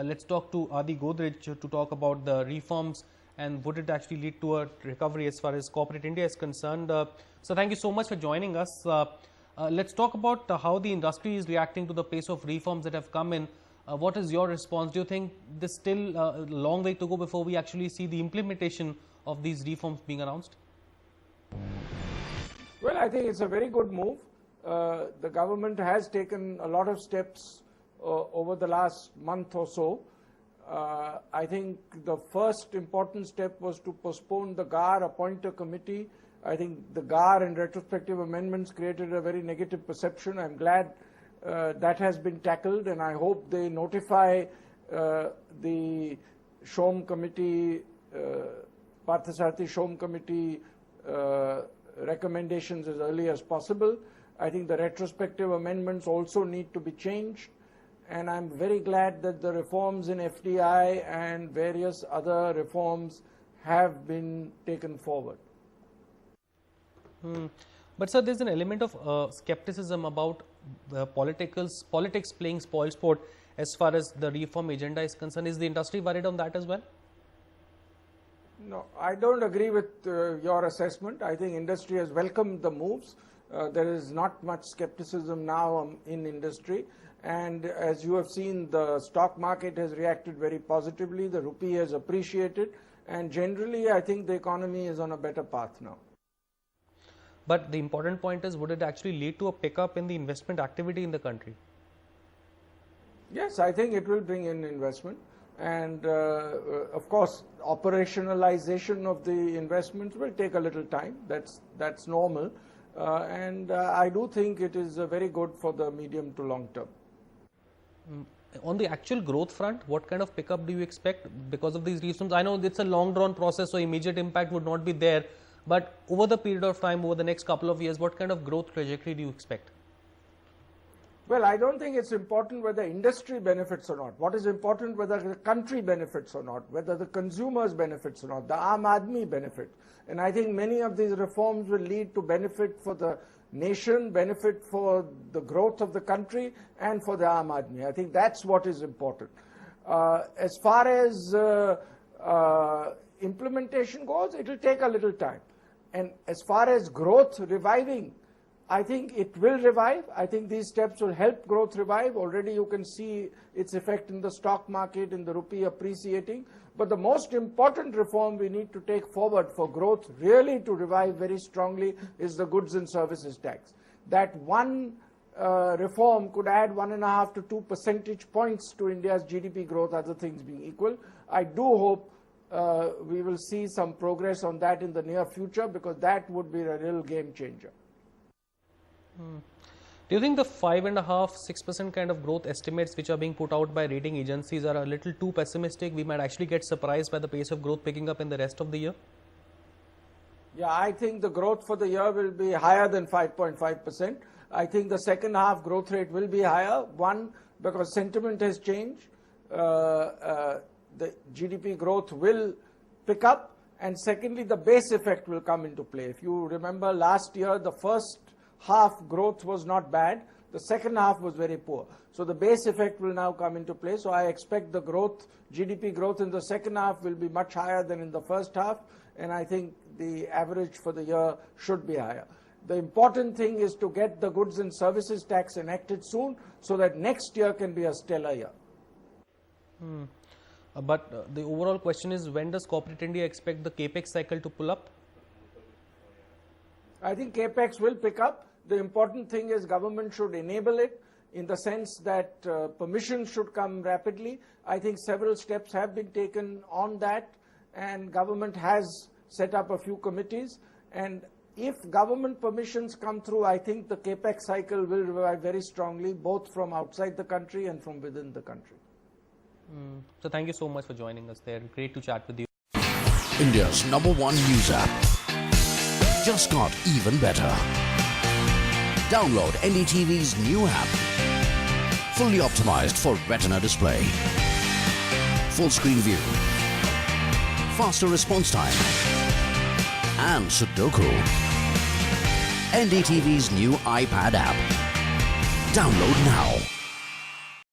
Let's talk to Adi Godrej to talk about the reforms and would it actually lead to a recovery as far as corporate India is concerned. So thank you so much for joining us. Let's talk about how the industry is reacting to the pace of reforms that have come in. What is your response? Do you think there's still a long way to go before we actually see the implementation of these reforms being announced? Well, I think it's a very good move. The government has taken a lot of steps over the last month or so. I think the first important step was to postpone the GAR, appoint a committee. I think the GAR and retrospective amendments created a very negative perception. I'm glad that has been tackled, and I hope they notify the Shom Committee, Parthasarathy Shom Committee recommendations as early as possible. I think the retrospective amendments also need to be changed, and I'm very glad that the reforms in FDI and various other reforms have been taken forward. But sir, there's an element of skepticism about politics playing spoilsport as far as the reform agenda is concerned. Is the industry worried on that as well? No, I don't agree with your assessment. I think industry has welcomed the moves. There is not much skepticism now in industry, and as you have seen, the stock market has reacted very positively. The rupee has appreciated, and generally I think the economy is on a better path now. But the important point is, would it actually lead to a pickup in the investment activity in the country? Yes, I think it will bring in investment, and of course operationalization of the investments will take a little time. That's normal, and I do think it is very good for the medium to long term. On the actual growth front, what kind of pickup do you expect because of these reforms? I know it's a long drawn process, so immediate impact would not be there. But over the period of time, over the next couple of years, what kind of growth trajectory do you expect? Well, I don't think it's important whether industry benefits or not. What is important, whether the country benefits or not, whether the consumers benefits or not, the Aam Aadmi benefit. And I think many of these reforms will lead to benefit for the nation, benefit for the growth of the country, and for the Aam Aadmi. I think that's what is important. As far as implementation goes, it will take a little time. And as far as growth reviving, I think it will revive. I think these steps will help growth revive. Already you can see its effect in the stock market, in the rupee appreciating. But the most important reform we need to take forward for growth really to revive very strongly is the goods and services tax. That one reform could add 1.5 to 2 percentage points to India's GDP growth, other things being equal. I do hope we will see some progress on that in the near future, because that would be a real game changer. Do you think the 5.5–6% kind of growth estimates which are being put out by rating agencies are a little too pessimistic? We might actually get surprised by the pace of growth picking up in the rest of the year? Yeah, I think the growth for the year will be higher than 5.5%. I think the second half growth rate will be higher. One, because sentiment has changed. The GDP growth will pick up, and secondly, the base effect will come into play. If you remember last year, the first half growth was not bad, the second half was very poor. So the base effect will now come into play. So I expect the growth, GDP growth in the second half will be much higher than in the first half, and I think the average for the year should be higher. The important thing is to get the goods and services tax enacted soon, so that next year can be a stellar year. But the overall question is, when does corporate India expect the capex cycle to pull up? I think capex will pick up. The important thing is government should enable it, in the sense that permission should come rapidly. I think several steps have been taken on that, and government has set up a few committees. And if government permissions come through, I think the capex cycle will revive very strongly, both from outside the country and from within the country. So thank you so much for joining us there. Great to chat with you. India's #1 news app just got even better. Download NDTV's new app. Fully optimized for retina display. Full screen view. Faster response time. And Sudoku. NDTV's new iPad app. Download now.